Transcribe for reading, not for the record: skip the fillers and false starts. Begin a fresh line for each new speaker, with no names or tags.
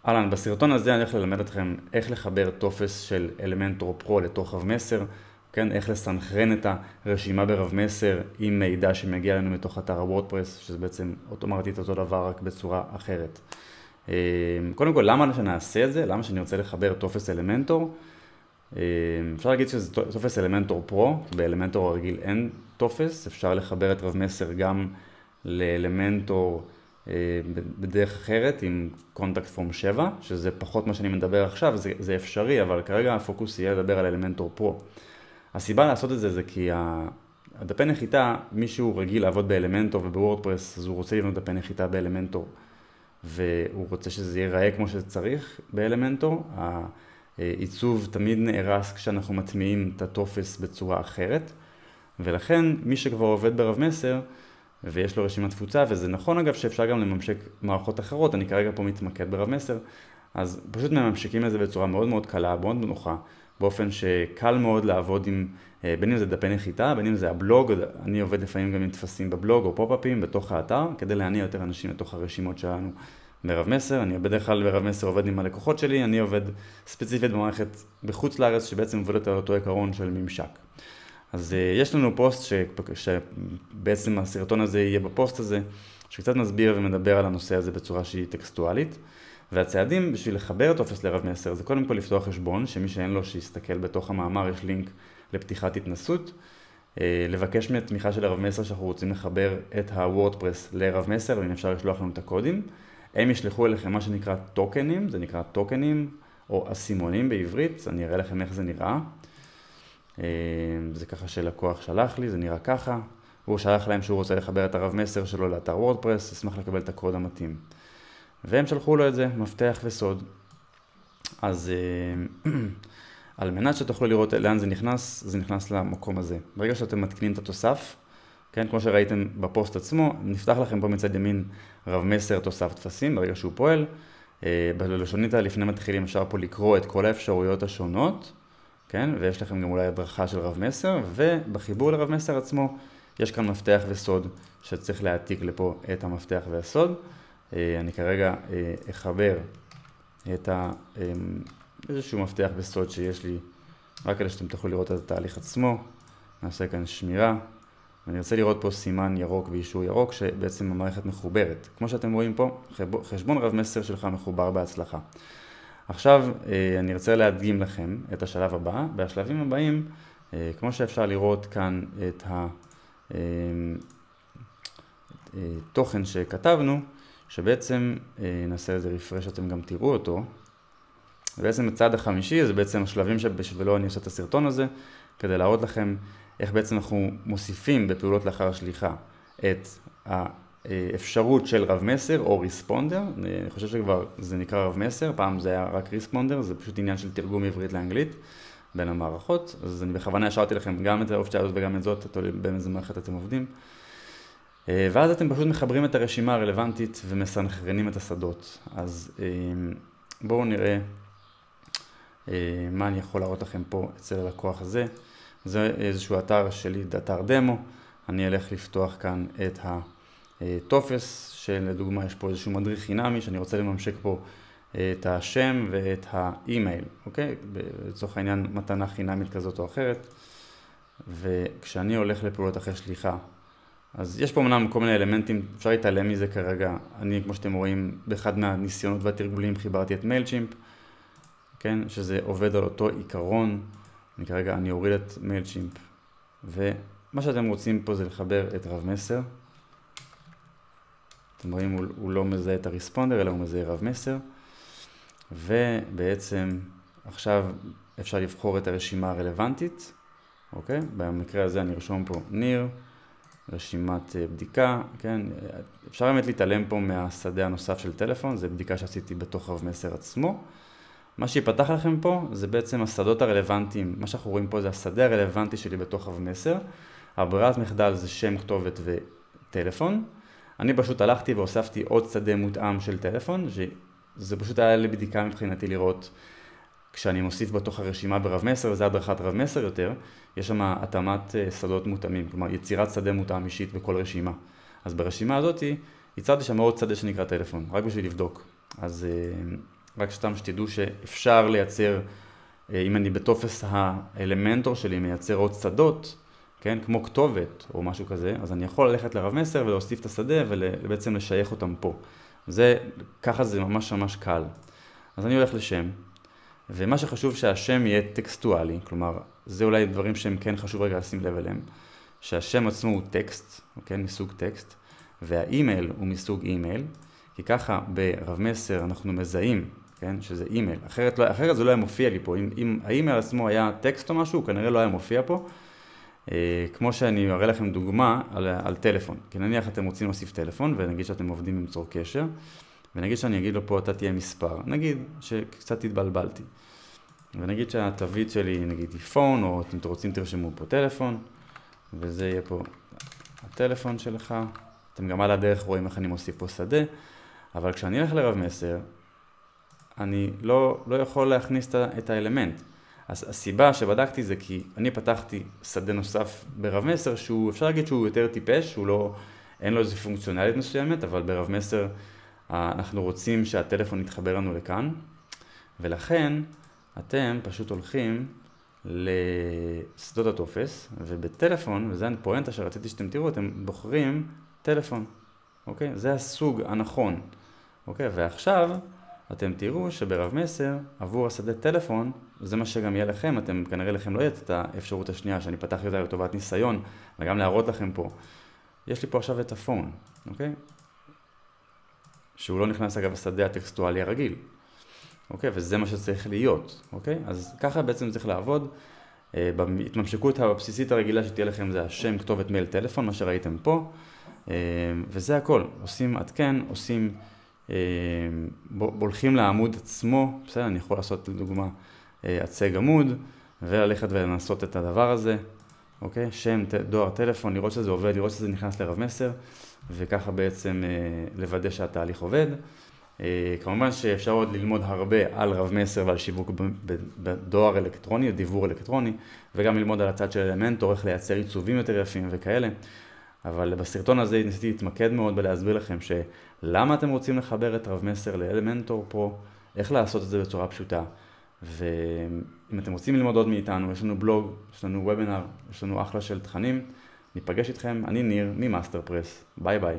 אהלן, בסרטון הזה אני הולך ללמד אתכם איך לחבר טופס של אלמנטור פרו לתוך רב מסר, כן? איך לסנכרן את הרשימה ברב מסר עם מידע שמגיע לנו מתוך אתר הוורדפרס, שזה בעצם אוטומטית אותו דבר רק בצורה אחרת. קודם כל, למה שנעשה את זה? למה שאני רוצה לחבר טופס אלמנטור? אפשר להגיד שזה טופס אלמנטור פרו, באלמנטור הרגיל אין טופס, אפשר לחבר את רב מסר גם לאלמנטור בדרך אחרת עם Contact Form 7, שזה פחות מה שאני מדבר עכשיו, זה אפשרי, אבל כרגע הפוקוס יהיה לדבר על אלמנטור פרו. הסיבה לעשות את זה זה כי הדפי נחיתה, מישהו רגיל לעבוד באלמנטור ובוורדפרס, אז הוא רוצה לבנות דפי נחיתה באלמנטור, והוא רוצה שזה ייראה כמו שצריך באלמנטור. העיצוב תמיד נהרס כשאנחנו מטמיעים את הטופס בצורה אחרת, ולכן מי שכבר עובד ברב מסר, ויש לו רשימת תפוצה, וזה נכון אגב שאפשר גם לממשק מערכות אחרות, אני כרגע פה מתמקד ברב מסר, אז פשוט מממשקים את זה בצורה מאוד מאוד קלה, מאוד נוחה, באופן שקל מאוד לעבוד עם, בין אם זה דפי נחיתה, בין אם זה הבלוג, אני עובד לפעמים גם עם תפסים בבלוג או פופ-אפים בתוך האתר, כדי להניע יותר אנשים לתוך הרשימות שלנו ברב מסר. אני בדרך כלל ברב מסר עובד עם הלקוחות שלי, אני עובד ספציפית במערכת בחוץ לארץ, שבעצם עובדת על אותו עיקרון של ממשק. אז יש לנו פוסט שבעצם הסרטון הזה יהיה בפוסט הזה, שקצת מסביר ומדבר על הנושא הזה בצורה שהיא טקסטואלית. והצעדים בשביל לחבר טופס לרב מסר זה קודם כל לפתוח חשבון, שמי שאין לו שיסתכל בתוך המאמר, יש לינק לפתיחת התנסות. לבקש מתמיכה של הרב מסר שאנחנו רוצים לחבר את הוורדפרס לרב מסר, ואם אפשר לשלוח לנו את הקודים. הם ישלחו אליכם מה שנקרא טוקנים, זה נקרא טוקנים או אסימונים בעברית, אני אראה לכם איך זה נראה. זה ככה שלקוח שלח לי, זה נראה ככה. הוא שלח להם שהוא רוצה לחבר את הרב מסר שלו לאתר וורדפרס, אשמח לקבל את הקוד המתאים. והם שלחו לו את זה, מפתח וסוד. אז על מנת שתוכלו לראות לאן זה נכנס למקום הזה. ברגע שאתם מתקנים את התוסף, כן, כמו שראיתם בפוסט עצמו, נפתח לכם פה מצד ימין רב מסר תוסף תפסים, ברגע שהוא פועל. בלשונית לפני מתחילים אפשר פה לקרוא את כל האפשרויות השונות, כן, ויש לכם גם אולי הדרכה של רב מסר, ובחיבור לרב מסר עצמו יש כאן מפתח וסוד שצריך להעתיק לפה את המפתח והסוד. אני כרגע אחבר את איזשהו מפתח וסוד שיש לי, רק כדי שאתם תוכלו לראות את התהליך עצמו. נעשה כאן שמירה, ואני רוצה לראות פה סימן ירוק ואישור ירוק, שבעצם המערכת מחוברת. כמו שאתם רואים פה, חשבון רב מסר שלך מחובר בהצלחה. עכשיו אני רוצה להדגים לכם את השלב הבא. בשלבים הבאים, כמו שאפשר לראות כאן את התוכן שכתבנו, שבעצם נעשה איזה רפרש שאתם גם תראו אותו. ובעצם הצעד החמישי, זה בעצם השלבים שבשבילו אני עושה את הסרטון הזה, כדי להראות לכם איך בעצם אנחנו מוסיפים בפעולות לאחר השליחה את האפשרות של רב מסר או ריספונדר. אני חושב שכבר זה נקרא רב מסר, פעם זה היה רק ריספונדר, זה פשוט עניין של תרגום עברית לאנגלית בין המערכות. אז אני בכוונה השארתי לכם גם את האופציה הזאת וגם את זאת, תלוי באיזה מערכת אתם עובדים. ואז אתם פשוט מחברים את הרשימה הרלוונטית ומסנכרנים את השדות. אז בואו נראה מה אני יכול להראות לכם פה אצל הלקוח הזה. זה איזשהו אתר שלי, אתר דמו. אני אלך לפתוח כאן את הטופס, שלדוגמה יש פה איזשהו מדריך חינמי, שאני רוצה לממשק פה את השם ואת האימייל, אוקיי? לצורך העניין מתנה חינמית כזאת או אחרת. וכשאני הולך לפעולות אחרי שליחה, אז יש פה אמנם כל מיני אלמנטים, אפשר להתעלם מזה כרגע. אני, כמו שאתם רואים, באחד מהניסיונות והתרגולים חיברתי את מיילצ'ימפ, כן? שזה עובד על אותו עיקרון. אני אוריד את מיילצ'ימפ, ומה שאתם רוצים פה זה לחבר את רב מסר. אתם רואים, הוא לא מזהה את הריספונדר, אלא הוא מזהה רב מסר. ובעצם עכשיו אפשר לבחור את הרשימה הרלוונטית, אוקיי? במקרה הזה אני ארשום פה ניר, רשימת בדיקה, כן? אפשר באמת להתעלם פה מהשדה הנוסף של טלפון, זה בדיקה שעשיתי בתוך רב מסר עצמו. מה שיפתח לכם פה זה בעצם השדות הרלוונטיים. מה שאנחנו רואים פה זה השדה הרלוונטי שלי בתוך רב מסר. הברירת מחדל זה שם, כתובת וטלפון. אני פשוט הלכתי והוספתי עוד שדה מותאם של טלפון, שזה פשוט היה לבדיקה מבחינתי לראות כשאני מוסיף בתוך הרשימה ברב מסר, וזה הדרכת רב מסר יותר, יש שם התאמת שדות מותאמים, כלומר יצירת שדה מותאם אישית בכל רשימה. אז ברשימה הזאת יצרתי שם עוד שדה שנקרא טלפון, רק בשביל לבדוק. אז רק סתם שתדעו שאפשר לייצר, אם אני בטופס האלמנטור שלי מייצר עוד שדות, כן, כמו כתובת או משהו כזה, אז אני יכול ללכת לרב מסר ולהוסיף את השדה ובעצם לשייך אותם פה. ככה זה ממש ממש קל. אז אני הולך לשם, ומה שחשוב שהשם יהיה טקסטואלי, כלומר, זה אולי דברים שהם כן חשוב רגע לשים לב אליהם, שהשם עצמו הוא טקסט, אוקיי, מסוג טקסט, והאימייל הוא מסוג אימייל, כי ככה ברב מסר אנחנו מזהים, כן, שזה אימייל. אחרת זה לא היה מופיע לי פה. אם האימייל עצמו היה טקסט או משהו, כנראה לא היה מופיע פה. כמו שאני אראה לכם דוגמה על טלפון. כי נניח אתם רוצים להוסיף טלפון, ונגיד שאתם עובדים עם צור קשר, ונגיד שאני אגיד לו פה, אתה תהיה מספר. נגיד שקצת התבלבלתי. ונגיד שהתווית שלי, נגיד היא פון, או אתם רוצים תרשמו פה טלפון, וזה יהיה פה הטלפון שלך. אתם גם על הדרך רואים איך אני מוסיף פה שדה, אבל כשאני אלך לרב מסר, אני לא יכול להכניס את האלמנט. אז הסיבה שבדקתי זה כי אני פתחתי שדה נוסף ברב מסר, שהוא אפשר להגיד שהוא יותר טיפש, אין לו איזו פונקציונלית מסוימת, אבל ברב מסר אנחנו רוצים שהטלפון יתחבר לנו לכאן, ולכן אתם פשוט הולכים לשדות הטופס, ובטלפון, וזה הפואנטה שרציתי שאתם תראו, אתם בוחרים טלפון, אוקיי? זה הסוג הנכון, אוקיי? ועכשיו אתם תראו שברב מסר, עבור השדה טלפון, זה מה שגם יהיה לכם, אתם כנראה לכם לא יהיה את האפשרות השנייה, שאני פתחתי אותה לטובת ניסיון, וגם להראות לכם פה. יש לי פה עכשיו את הפון, אוקיי? שהוא לא נכנס אגב לשדה הטקסטואלי הרגיל, אוקיי? וזה מה שצריך להיות, אוקיי? אז ככה בעצם צריך לעבוד. בהתממשקות הבסיסית הרגילה שתהיה לכם זה השם, כתובת, מייל, טלפון, מה שראיתם פה, וזה הכל. עושים עדכן, הולכים לעמוד עצמו, בסדר, אני יכול לעשות לדוגמה הצג עמוד, וללכת ולנסות את הדבר הזה, אוקיי? שם, דואר, טלפון, לראות שזה עובד, לראות שזה נכנס לרב מסר, וככה בעצם לוודא שהתהליך עובד. כמובן שאפשר עוד ללמוד הרבה על רב מסר ועל שיווק בדואר אלקטרוני, דיוור אלקטרוני, וגם ללמוד על הצד של אלמנטור, איך לייצר עיצובים יותר יפים וכאלה. אבל בסרטון הזה ניסיתי להתמקד מאוד בלהסביר לכם שלמה אתם רוצים לחבר את רב מסר לאלמנטור פרו, איך לעשות את זה בצורה פשוטה. ואם אתם רוצים ללמוד עוד מאיתנו, יש לנו בלוג, יש לנו וובינר, יש לנו אחלה של תכנים. ניפגש איתכם, אני ניר ממאסטרפרס. ביי ביי.